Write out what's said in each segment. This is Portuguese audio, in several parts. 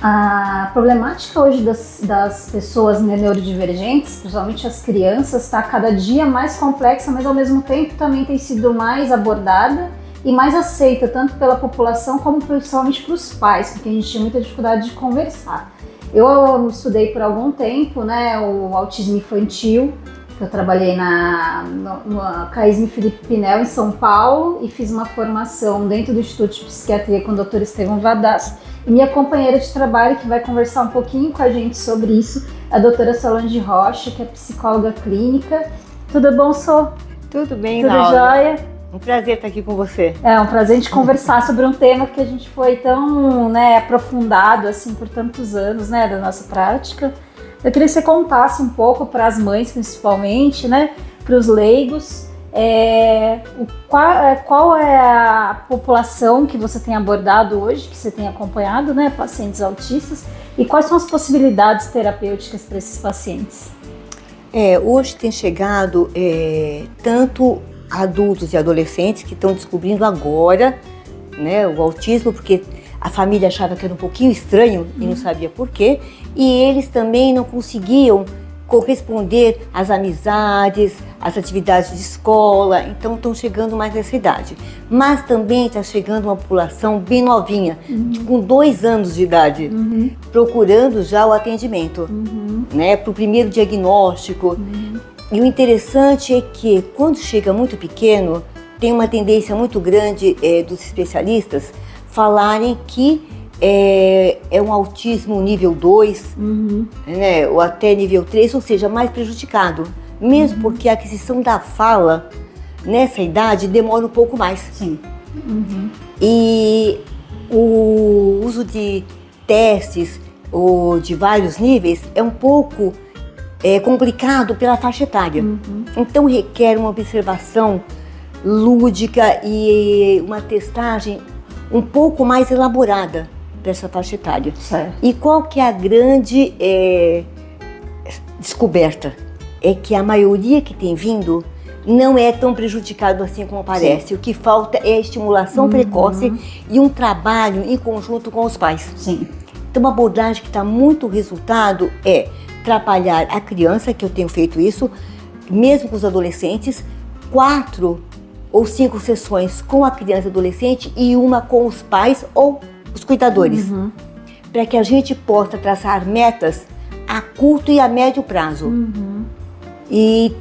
A problemática hoje das pessoas neurodivergentes, principalmente as crianças, está cada dia mais complexa, mas ao mesmo tempo também tem sido mais abordada e mais aceita, tanto pela população como principalmente para os pais, porque a gente tinha muita dificuldade de conversar. Eu estudei por algum tempo, né, o autismo infantil. Eu trabalhei na CAISM Felipe Pinel, em São Paulo, e fiz uma formação dentro do Instituto de Psiquiatria com o Dr. Estevão Vadaz. E minha companheira de trabalho, que vai conversar um pouquinho com a gente sobre isso, é a doutora Solange Rocha, que é psicóloga clínica. Tudo bom, Sô? Tudo bem, Tudo Laura? jóia? Um prazer estar aqui com você. É um prazer a gente conversar sobre um tema que a gente foi tão, né, aprofundado assim, por tantos anos, né, da nossa prática. Eu queria que você contasse um pouco para as mães, principalmente, né, para os leigos, qual é a população que você tem abordado hoje, que você tem acompanhado, né, pacientes autistas, e quais são as possibilidades terapêuticas para esses pacientes? Hoje tem chegado tanto adultos e adolescentes que estão descobrindo agora, né, o autismo, porque a família achava que era um pouquinho estranho e não sabia por quê, e eles também não conseguiam corresponder às amizades, às atividades de escola, então estão chegando mais nessa idade. Mas também está chegando uma população bem novinha, com 2 anos de idade, procurando já o atendimento, né, para o primeiro diagnóstico. E o interessante é que quando chega muito pequeno, tem uma tendência muito grande dos especialistas falarem que é um autismo nível 2, né, ou até nível 3, ou seja, mais prejudicado. Mesmo porque a aquisição da fala nessa idade demora um pouco mais. Sim. E o uso de testes ou de vários níveis é um pouco complicado pela faixa etária. Então requer uma observação lúdica e uma testagem um pouco mais elaborada dessa faixa etária. Certo. E qual que é a grande descoberta? É que a maioria que tem vindo não é tão prejudicado assim como parece. Sim. O que falta é a estimulação precoce e um trabalho em conjunto com os pais. Sim. Então, uma abordagem que está muito resultado é trabalhar a criança, que eu tenho feito isso, mesmo com os adolescentes, 4 ou 5 sessões com a criança e adolescente e uma com os pais ou os cuidadores, para que a gente possa traçar metas a curto e a médio prazo. E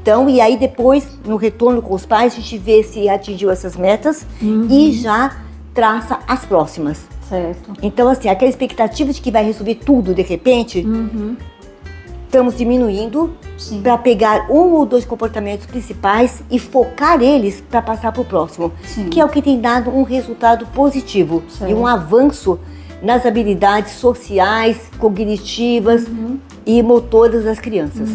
aí depois, no retorno com os pais, a gente vê se atingiu essas metas e já traça as próximas. Certo. Então, assim, aquela expectativa de que vai resolver tudo de repente, estamos diminuindo para pegar 1 ou 2 comportamentos principais e focar eles para passar para o próximo, que é o que tem dado um resultado positivo e um avanço nas habilidades sociais, cognitivas e motoras das crianças.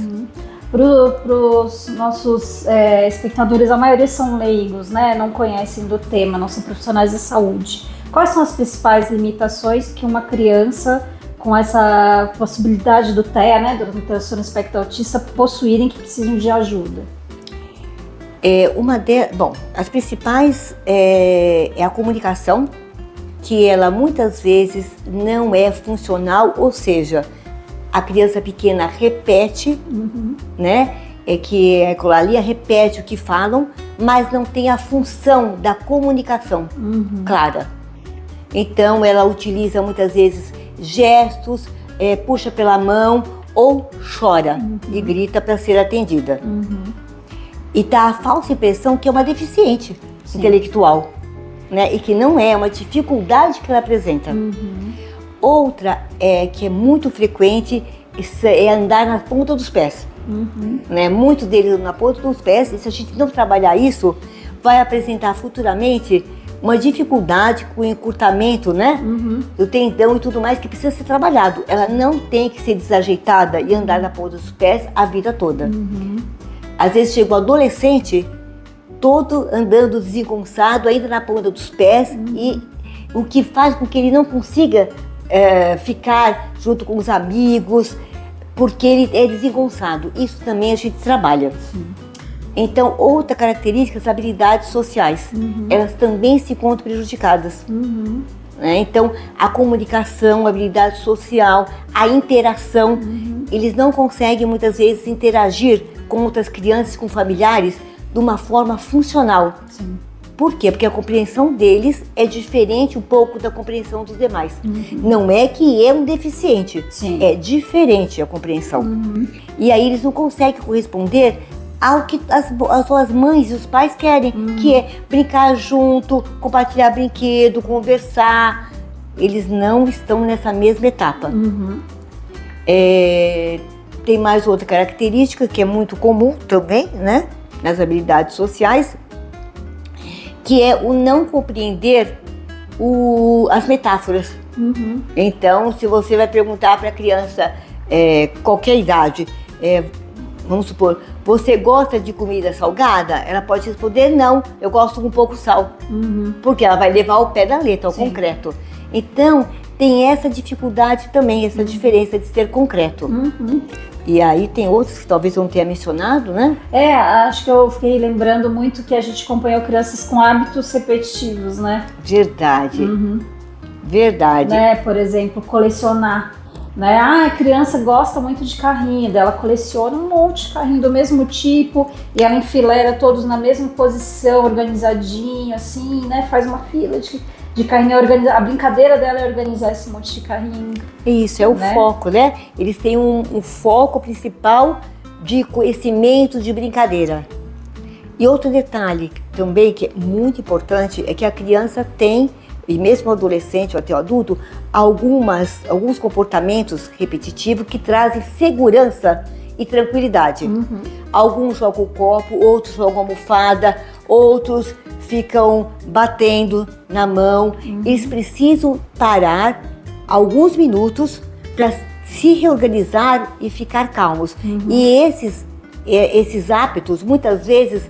Para os nossos espectadores, a maioria são leigos, né? Não conhecem do tema, não são profissionais da saúde. Quais são as principais limitações que uma criança com essa possibilidade do TEA, né, do transtorno espectro autista, possuírem que precisam de ajuda? As principais é a comunicação, que ela muitas vezes não é funcional, ou seja, a criança pequena repete, né? Que a ecolalia repete o que falam, mas não tem a função da comunicação clara. Então ela utiliza muitas vezes gestos, puxa pela mão ou chora e grita para ser atendida. E dá a falsa impressão que é uma deficiente intelectual, né? E que não é uma dificuldade que ela apresenta. Outra que é muito frequente é andar na ponta dos pés. Né? Muitos deles na ponta dos pés, e se a gente não trabalhar isso, vai apresentar futuramente uma dificuldade com o encurtamento, né? Do tendão e tudo mais, que precisa ser trabalhado. Ela não tem que ser desajeitada e andar na ponta dos pés a vida toda. Às vezes chega um adolescente todo andando desengonçado, ainda na ponta dos pés, e o que faz com que ele não consiga ficar junto com os amigos, porque ele é desengonçado. Isso também a gente trabalha. Então, outra característica, as habilidades sociais, elas também se encontram prejudicadas. né? Então, a comunicação, a habilidade social, a interação, eles não conseguem muitas vezes interagir com outras crianças, com familiares, de uma forma funcional. Sim. Por quê? Porque a compreensão deles é diferente um pouco da compreensão dos demais. Não é que é um deficiente, Sim. é diferente a compreensão. E aí eles não conseguem corresponder ao que as suas mães e os pais querem, que é brincar junto, compartilhar brinquedo, conversar. Eles não estão nessa mesma etapa. Tem mais outra característica que é muito comum também, né, nas habilidades sociais, que é o não compreender as metáforas. Então, se você vai perguntar para a criança, qualquer idade, vamos supor, você gosta de comida salgada? Ela pode responder, não, eu gosto com pouco sal. Porque ela vai levar ao pé da letra, ao concreto. Então, tem essa dificuldade também, essa diferença de ser concreto. E aí tem outros que talvez eu não tenha mencionado, né? Acho que eu fiquei lembrando muito que a gente acompanhou crianças com hábitos repetitivos, né? Verdade. Verdade. Né? Por exemplo, colecionar. Né? A criança gosta muito de carrinho, ela coleciona um monte de carrinho do mesmo tipo e ela enfileira todos na mesma posição, organizadinho, assim, né? Faz uma fila de carrinho, a brincadeira dela é organizar esse monte de carrinho. Isso, é o foco, né? Eles têm um foco principal de conhecimento, de brincadeira. E outro detalhe também que é muito importante é que a criança tem, e mesmo o adolescente ou até o adulto, alguns comportamentos repetitivos que trazem segurança e tranquilidade. Alguns jogam o copo, outros jogam a almofada, outros ficam batendo na mão. Eles precisam parar alguns minutos para se reorganizar e ficar calmos. E esses hábitos, muitas vezes,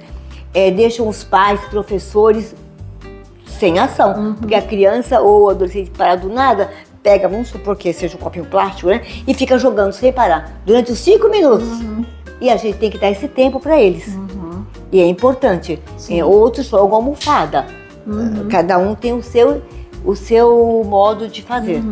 deixam os pais, professores, sem ação. Porque a criança ou o adolescente parar do nada, pega, vamos supor que seja um copinho plástico, né? E fica jogando sem parar, durante os 5 minutos. E a gente tem que dar esse tempo para eles. E é importante. Outros jogam almofada. Cada um tem o seu modo de fazer.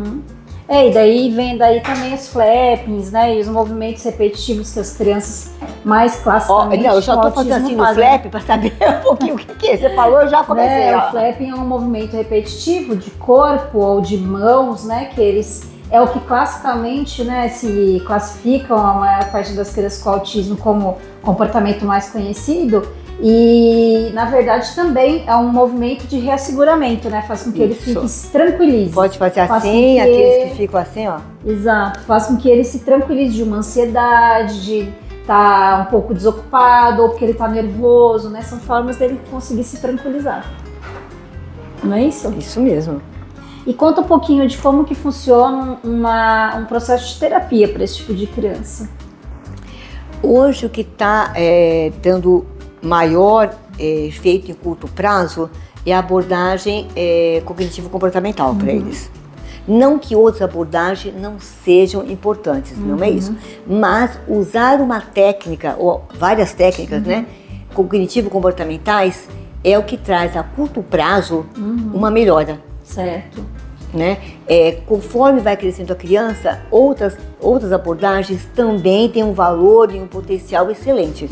E daí vem também os flappings, né? E os movimentos repetitivos que as crianças mais classicamente não, eu só tô fazendo assim no flap para saber um pouquinho o que é. Você falou, eu já comecei. O flapping é um movimento repetitivo de corpo ou de mãos, né? Que eles é o que classicamente, né, se classificam a maior parte das crianças com autismo como comportamento mais conhecido. E, na verdade, também é um movimento de reasseguramento, né? Faz com que ele se tranquilize. Pode fazer assim, aqueles que ficam assim, ó. Exato. Faz com que ele se tranquilize de uma ansiedade, de estar um pouco desocupado, ou porque ele está nervoso, né? São formas dele conseguir se tranquilizar. Não é isso? Isso mesmo. E conta um pouquinho de como que funciona um processo de terapia para esse tipo de criança. Hoje, o que está dando maior efeito em curto prazo é a abordagem cognitivo-comportamental para eles. Não que outras abordagens não sejam importantes, não é isso. Mas usar uma técnica, ou várias técnicas, né, cognitivo-comportamentais, é o que traz a curto prazo uma melhora. Certo. Né? Conforme vai crescendo a criança, outras abordagens também têm um valor e um potencial excelentes.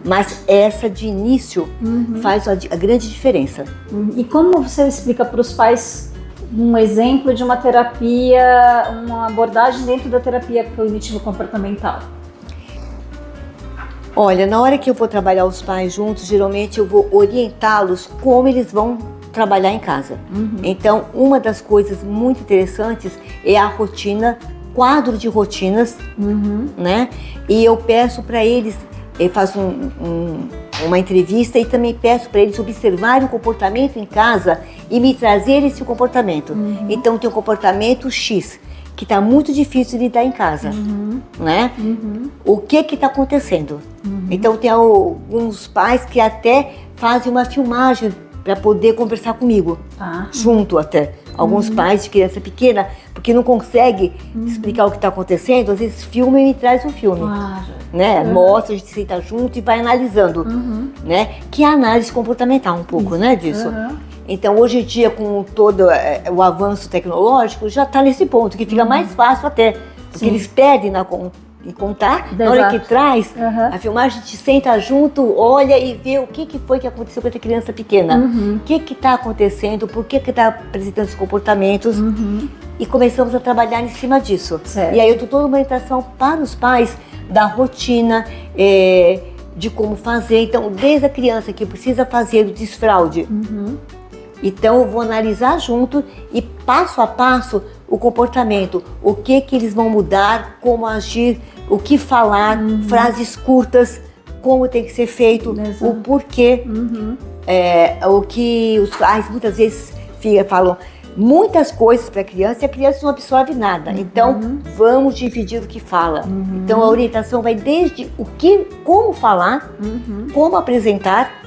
Mas essa de início faz a grande diferença. E como você explica para os pais um exemplo de uma terapia, uma abordagem dentro da terapia cognitivo-comportamental? Olha, na hora que eu vou trabalhar os pais juntos, geralmente eu vou orientá-los como eles vão trabalhar em casa. Então, uma das coisas muito interessantes é a rotina, quadro de rotinas, né? E eu peço para eles, eu faço uma entrevista e também peço para eles observarem o comportamento em casa e me trazer esse comportamento. Então, tem o comportamento X, que está muito difícil de lidar em casa, né? O que está acontecendo? Então, tem alguns pais que até fazem uma filmagem para poder conversar comigo, junto até. Alguns pais de criança pequena, porque não consegue explicar o que está acontecendo, às vezes filma e me traz um filme. Né? Mostra, a gente senta junto e vai analisando, né? Que é a análise comportamental um pouco, né, disso. Então, hoje em dia, com todo o avanço tecnológico, já está nesse ponto, que fica mais fácil até, porque eles perdem em contar, na hora que traz a filmagem, a gente senta junto, olha e vê o que foi que aconteceu com essa criança pequena, o que está acontecendo, por que está apresentando esses comportamentos, e começamos a trabalhar em cima disso. Certo. E aí eu dou toda uma orientação para os pais da rotina, de como fazer. Então, desde a criança que precisa fazer o desfraude, então eu vou analisar junto e passo a passo o comportamento, o que eles vão mudar, como agir, o que falar, frases curtas, como tem que ser feito, o porquê, o que os pais muitas vezes falam muitas coisas para a criança e a criança não absorve nada. Então, vamos dividir o que fala. Então, a orientação vai desde como falar, como apresentar,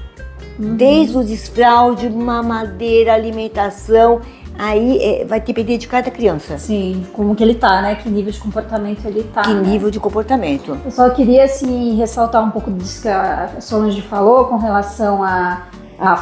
desde o desfraude, mamadeira, alimentação, aí vai depender de cada criança. Sim, como que ele tá, né? Que nível de comportamento ele tá. Que nível de comportamento. Eu só queria, assim, ressaltar um pouco disso que a Solange falou com relação a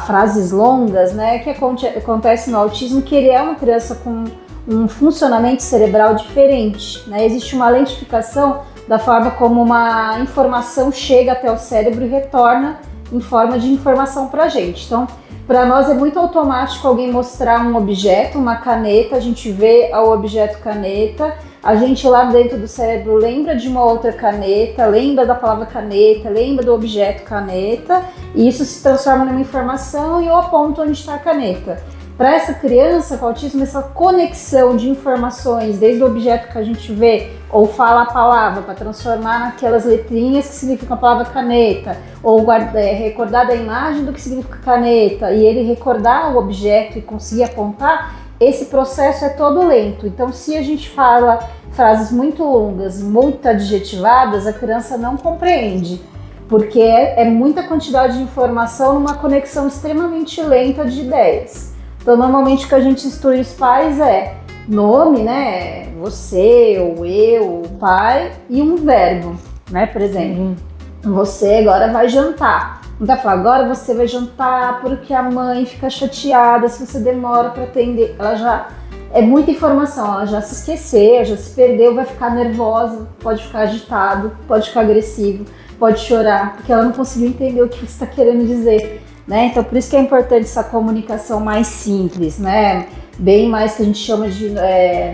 frases longas, né? Que acontece no autismo, que ele é uma criança com um funcionamento cerebral diferente, né? Existe uma lentificação da forma como uma informação chega até o cérebro e retorna em forma de informação pra gente. Então, para nós é muito automático alguém mostrar um objeto, uma caneta, a gente vê o objeto caneta, a gente lá dentro do cérebro lembra de uma outra caneta, lembra da palavra caneta, lembra do objeto caneta, e isso se transforma numa informação e eu aponto onde está a caneta. Para essa criança com autismo, essa conexão de informações, desde o objeto que a gente vê, ou fala a palavra, para transformar naquelas letrinhas que significam a palavra caneta, ou recordar da imagem do que significa caneta, e ele recordar o objeto e conseguir apontar, esse processo é todo lento. Então, se a gente fala frases muito longas, muito adjetivadas, a criança não compreende, porque é muita quantidade de informação numa conexão extremamente lenta de ideias. Então, normalmente o que a gente instrui os pais é nome, né? Você, ou eu, o pai, e um verbo, né? Por exemplo, você agora vai jantar. Não dá pra falar, agora você vai jantar porque a mãe fica chateada se você demora para atender. Ela já é muita informação, ela já se esqueceu, já se perdeu, vai ficar nervosa, pode ficar agitado, pode ficar agressivo, pode chorar, porque ela não conseguiu entender o que você está querendo dizer. Né? Então, por isso que é importante essa comunicação mais simples, né? Bem mais que a gente chama de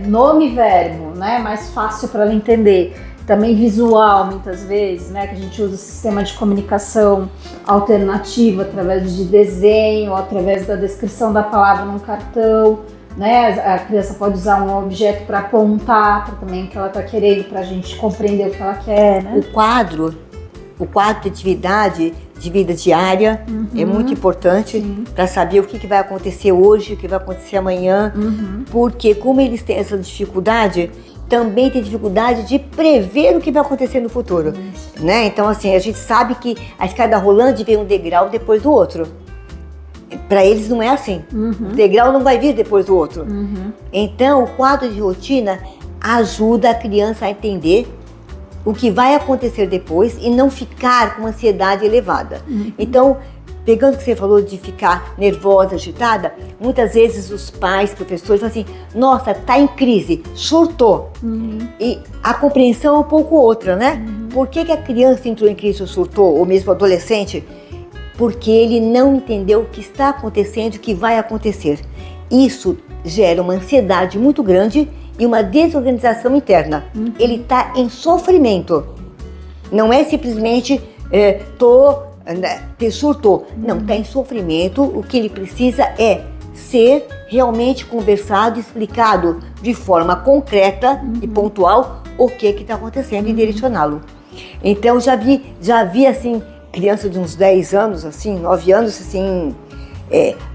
nome e verbo, né? Mais fácil para ela entender. Também visual, muitas vezes, né? Que a gente usa o sistema de comunicação alternativo através de desenho, através da descrição da palavra num cartão, né? A criança pode usar um objeto para apontar para também o que ela está querendo, para a gente compreender o que ela quer, né? O quadro de atividade de vida diária é muito importante para saber o que vai acontecer hoje, o que vai acontecer amanhã, porque como eles têm essa dificuldade, também tem dificuldade de prever o que vai acontecer no futuro, né? Então, assim, a gente sabe que a escada rolante vem um degrau depois do outro. Para eles não é assim. O degrau não vai vir depois do outro. Então, o quadro de rotina ajuda a criança a entender o que vai acontecer depois e não ficar com ansiedade elevada. Então, pegando o que você falou de ficar nervosa, agitada, muitas vezes os pais, professores falam assim, nossa, tá em crise, surtou. E a compreensão é um pouco outra, né? Por que a criança entrou em crise ou surtou, ou mesmo o adolescente? Porque ele não entendeu o que está acontecendo e o que vai acontecer. Isso gera uma ansiedade muito grande e uma desorganização interna. Ele está em sofrimento. Não é simplesmente surtou. Não, está em sofrimento. O que ele precisa é ser realmente conversado, explicado de forma concreta e pontual o que está acontecendo e direcioná-lo. Então já vi assim, criança de uns 10 anos, assim, 9 anos, assim,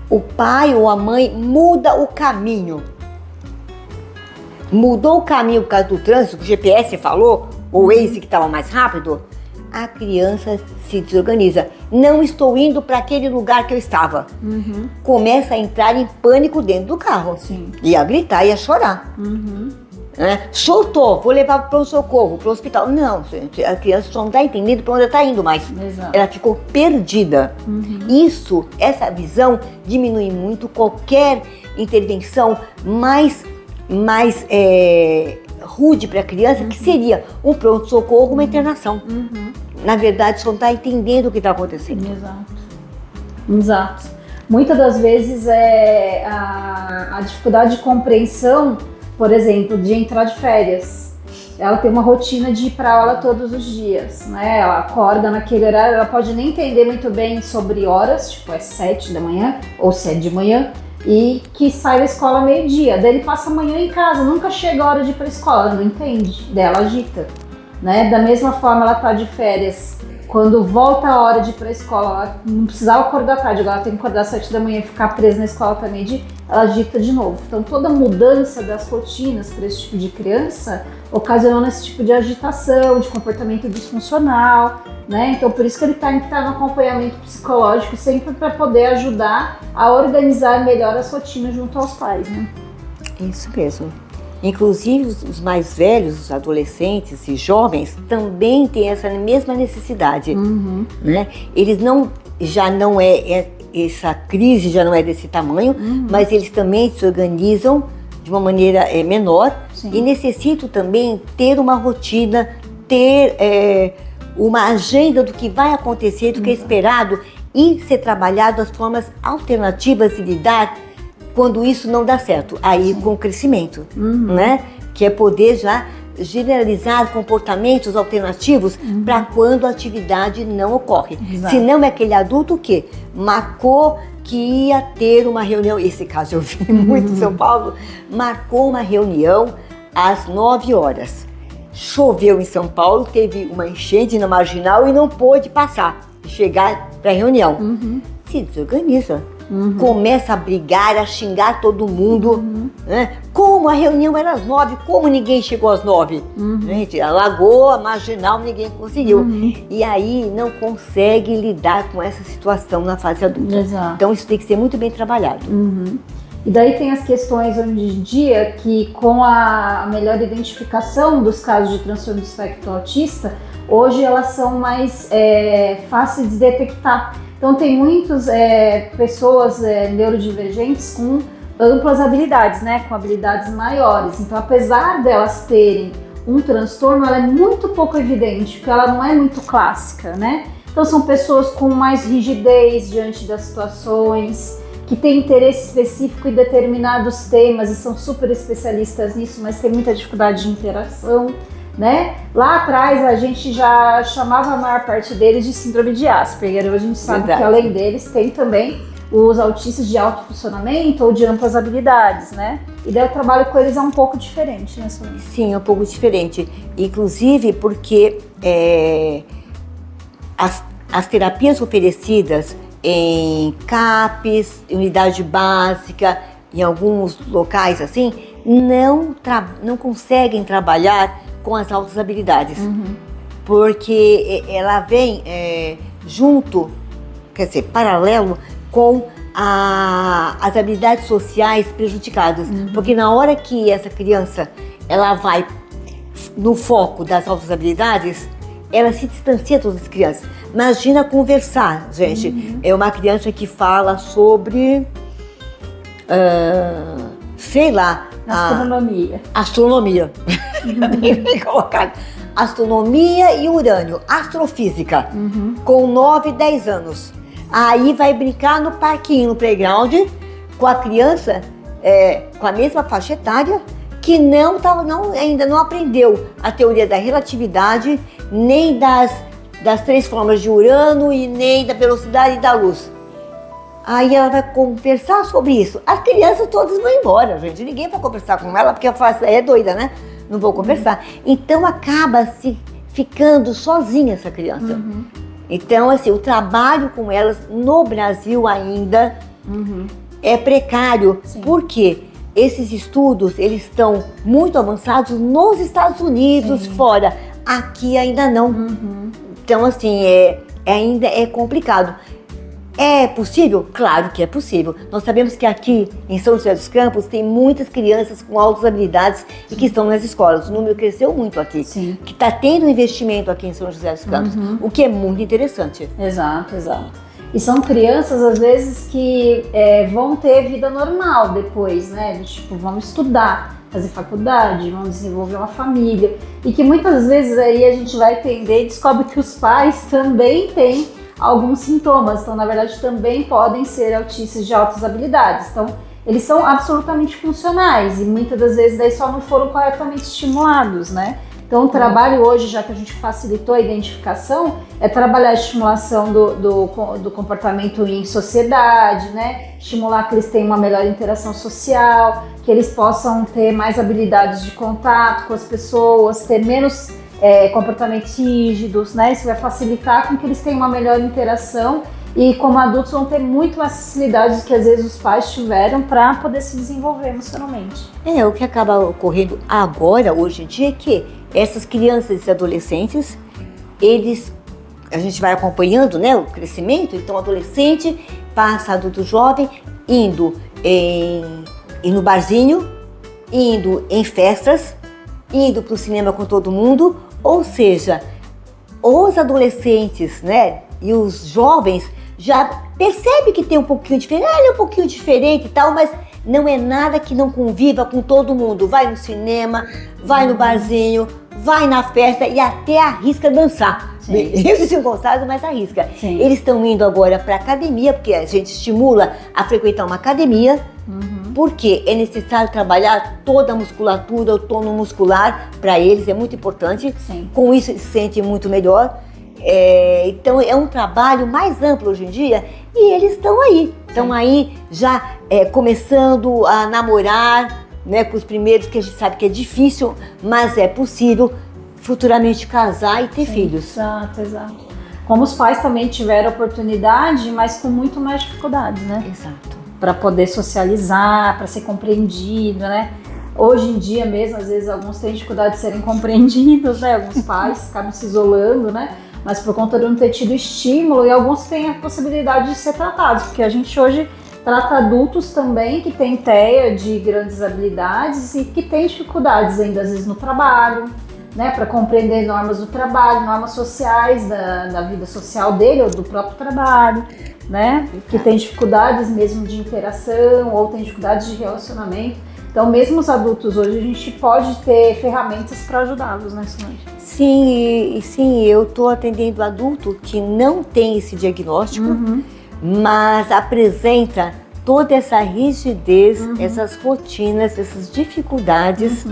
o pai ou a mãe muda o caminho. Mudou o caminho por causa do trânsito, que o GPS falou, ou o Waze que estava mais rápido, a criança se desorganiza. Não estou indo para aquele lugar que eu estava. Começa a entrar em pânico dentro do carro. Sim. E a gritar e a chorar. Né? Soltou, vou levar para o pronto-socorro, para o hospital. Não, gente, a criança só não está entendendo para onde ela está indo mais. Exato. Ela ficou perdida. Isso, essa visão diminui muito qualquer intervenção mais rude para a criança, que seria um pronto-socorro, uma internação. Na verdade, só não está entendendo o que está acontecendo. Exato. Muitas das vezes a dificuldade de compreensão, por exemplo, de entrar de férias. Ela tem uma rotina de ir para aula todos os dias, né? Ela acorda naquele horário, ela pode nem entender muito bem sobre horas, tipo é 7 da manhã ou se é de manhã, e que sai da escola meio-dia. Daí ele passa a manhã em casa, nunca chega a hora de ir para a escola, ela não entende, daí ela agita, né? Da mesma forma, ela tá de férias. Quando volta a hora de ir para a escola, ela não precisava acordar tarde, agora ela tem que acordar às 7 da manhã e ficar presa na escola até meio-dia, ela agita de novo. Então toda mudança das rotinas para esse tipo de criança ocasiona esse tipo de agitação, de comportamento disfuncional, né? Então por isso que ele tem que estar no acompanhamento psicológico sempre para poder ajudar a organizar melhor as rotinas junto aos pais, né? Isso mesmo. Inclusive os mais velhos, os adolescentes e jovens também têm essa mesma necessidade, né? Eles essa crise já não é desse tamanho, mas eles também se organizam de uma maneira menor. Sim. E necessitam também ter uma rotina, ter uma agenda do que vai acontecer, do que é esperado e ser trabalhado as formas alternativas de lidar quando isso não dá certo, aí com o crescimento, né? Que é poder já generalizar comportamentos alternativos para quando a atividade não ocorre. Se não é aquele adulto que marcou que ia ter uma reunião, esse caso eu vi muito em São Paulo, marcou uma reunião às 9 horas. Choveu em São Paulo, teve uma enchente na Marginal e não pôde passar, chegar para a reunião. Se desorganiza. Começa a brigar, a xingar todo mundo, né? Como a reunião era às 9, como ninguém chegou às 9? Gente, a Lagoa, Marginal, ninguém conseguiu. E aí não consegue lidar com essa situação na fase adulta. Exato. Então isso tem que ser muito bem trabalhado. E daí tem as questões hoje em dia que, com a melhor identificação dos casos de transtorno do espectro autista, hoje elas são mais fáceis de detectar. Então tem muitas pessoas neurodivergentes com amplas habilidades, né, com habilidades maiores. Então apesar delas terem um transtorno, ela é muito pouco evidente, porque ela não é muito clássica, né? Então são pessoas com mais rigidez diante das situações, que têm interesse específico em determinados temas e são super especialistas nisso, mas tem muita dificuldade de interação, né? Lá atrás a gente já chamava a maior parte deles de síndrome de Asperger. Hoje a gente sabe que além deles tem também os autistas de alto funcionamento ou de amplas habilidades, né? E daí o trabalho com eles é um pouco diferente, né, Sônia? Sim, é um pouco diferente. Inclusive porque as terapias oferecidas em CAPs, unidade básica, em alguns locais assim, não conseguem trabalhar com as altas habilidades, porque ela vem junto, quer dizer, paralelo com as habilidades sociais prejudicadas, porque na hora que essa criança ela vai no foco das altas habilidades, ela se distancia de todas as crianças. Imagina conversar, gente. É uma criança que fala sobre, sei lá, astronomia. Bem colocado. Astronomia e urânio, astrofísica, com 9, 10 anos. Aí vai brincar no parquinho, no playground, com a criança com a mesma faixa etária, que ainda não aprendeu a teoria da relatividade, nem das 3 formas de Urano e nem da velocidade da luz. Aí ela vai conversar sobre isso. As crianças todas vão embora, gente. Ninguém vai conversar com ela, porque é doida, né? Não vou conversar. Então acaba se ficando sozinha essa criança. Então, assim, o trabalho com elas no Brasil ainda é precário. Sim. Porque esses estudos, eles estão muito avançados nos Estados Unidos, fora. Aqui ainda não. Então, assim, ainda é complicado. É possível? Claro que é possível. Nós sabemos que aqui em São José dos Campos tem muitas crianças com altas habilidades e que estão nas escolas. O número cresceu muito aqui. Sim. Que está tendo investimento aqui em São José dos Campos, o que é muito interessante. Exato, exato. E são crianças, às vezes, que vão ter vida normal depois, né? Tipo, vão estudar, fazer faculdade, vão desenvolver uma família. E que muitas vezes aí a gente vai entender e descobre que os pais também têm alguns sintomas. Então, na verdade, também podem ser autistas de altas habilidades. Então, eles são absolutamente funcionais e muitas das vezes daí só não foram corretamente estimulados, né? Então, o trabalho hoje, já que a gente facilitou a identificação, é trabalhar a estimulação do comportamento em sociedade, né? Estimular que eles tenham uma melhor interação social, que eles possam ter mais habilidades de contato com as pessoas, ter menos comportamentos rígidos, né? Isso vai facilitar com que eles tenham uma melhor interação e, como adultos, vão ter muito mais facilidades do que às vezes os pais tiveram para poder se desenvolver emocionalmente. O que acaba ocorrendo agora, hoje em dia, é que essas crianças e adolescentes, a gente vai acompanhando, né, o crescimento. Então, adolescente passa adulto jovem, indo no barzinho, indo em festas, indo para o cinema com todo mundo. Ou seja, os adolescentes, né, e os jovens já percebem que tem um pouquinho diferente, ele é um pouquinho diferente e tal, mas não é nada que não conviva com todo mundo. Vai no cinema, vai no barzinho, vai na festa e até arrisca dançar. Eles são gostados, mas arrisca. Sim. Eles estão indo agora para academia, porque a gente estimula a frequentar uma academia, porque é necessário trabalhar toda a musculatura, o tono muscular, para eles é muito importante. Sim. Com isso eles se sentem muito melhor. Então é um trabalho mais amplo hoje em dia e eles estão aí já começando a namorar, né, com os primeiros, que a gente sabe que é difícil, mas é possível futuramente casar e ter filhos. Exato, exato. Como os pais também tiveram oportunidade, mas com muito mais dificuldades, né? Exato. Para poder socializar, para ser compreendido, né? Hoje em dia mesmo, às vezes alguns têm dificuldade de serem compreendidos, né? Alguns pais acabam se isolando, né? Mas por conta de não ter tido estímulo, e alguns têm a possibilidade de ser tratados, porque a gente hoje trata adultos também que têm TEA de grandes habilidades e que têm dificuldades ainda às vezes no trabalho, né, para compreender normas do trabalho, normas sociais da vida social dele ou do próprio trabalho, né, que tem dificuldades mesmo de interação ou tem dificuldades de relacionamento. Então, mesmo os adultos hoje, a gente pode ter ferramentas para ajudá-los, né, Solange? Sim, eu estou atendendo adulto que não tem esse diagnóstico, mas apresenta toda essa rigidez, essas rotinas, essas dificuldades.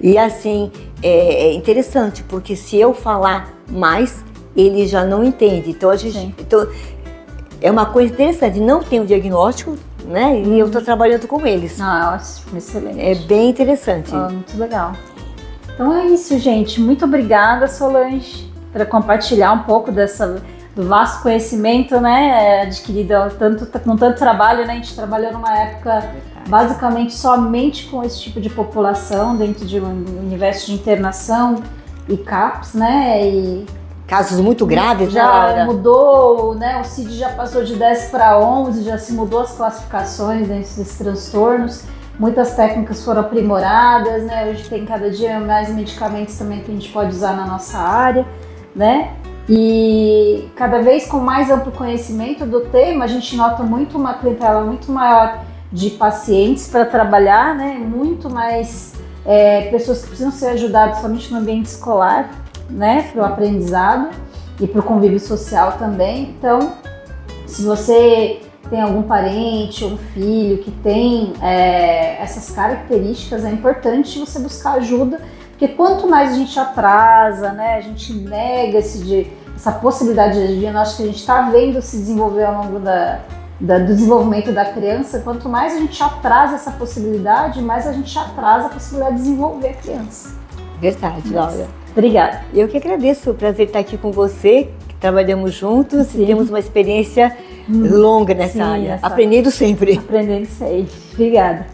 E assim, é interessante, porque se eu falar mais, ele já não entende. Então, é uma coisa interessante, não tem o diagnóstico, né? E eu estou trabalhando com eles. Ótimo, excelente. É bem interessante. Muito legal. Então é isso, gente. Muito obrigada, Solange, por compartilhar um pouco do vasto conhecimento, né, adquirido com tanto trabalho, né? A gente trabalhou numa época basicamente somente com esse tipo de população dentro de um universo de internação e CAPS, né? E casos muito graves, já mudou, né? O CID já passou de 10 para 11, já se mudou as classificações desses transtornos. Muitas técnicas foram aprimoradas, né? Hoje tem cada dia mais medicamentos também que a gente pode usar na nossa área, né? E cada vez com mais amplo conhecimento do tema, a gente nota muito uma clientela muito maior de pacientes para trabalhar, né? Muito mais pessoas que precisam ser ajudadas somente no ambiente escolar, né? Para o aprendizado e para o convívio social também. Então, se você tem algum parente ou um filho que tem essas características, é importante você buscar ajuda, porque quanto mais a gente atrasa, né, a gente nega essa possibilidade de diagnóstico que a gente está vendo se desenvolver ao longo do desenvolvimento da criança, quanto mais a gente atrasa essa possibilidade, mais a gente atrasa a possibilidade de desenvolver a criança. Verdade, Laura. Obrigada. Eu que agradeço, o prazer estar aqui com você, que trabalhamos juntos e temos uma experiência longa nessa área. Aprendendo sempre. Aprendendo sempre. Obrigada.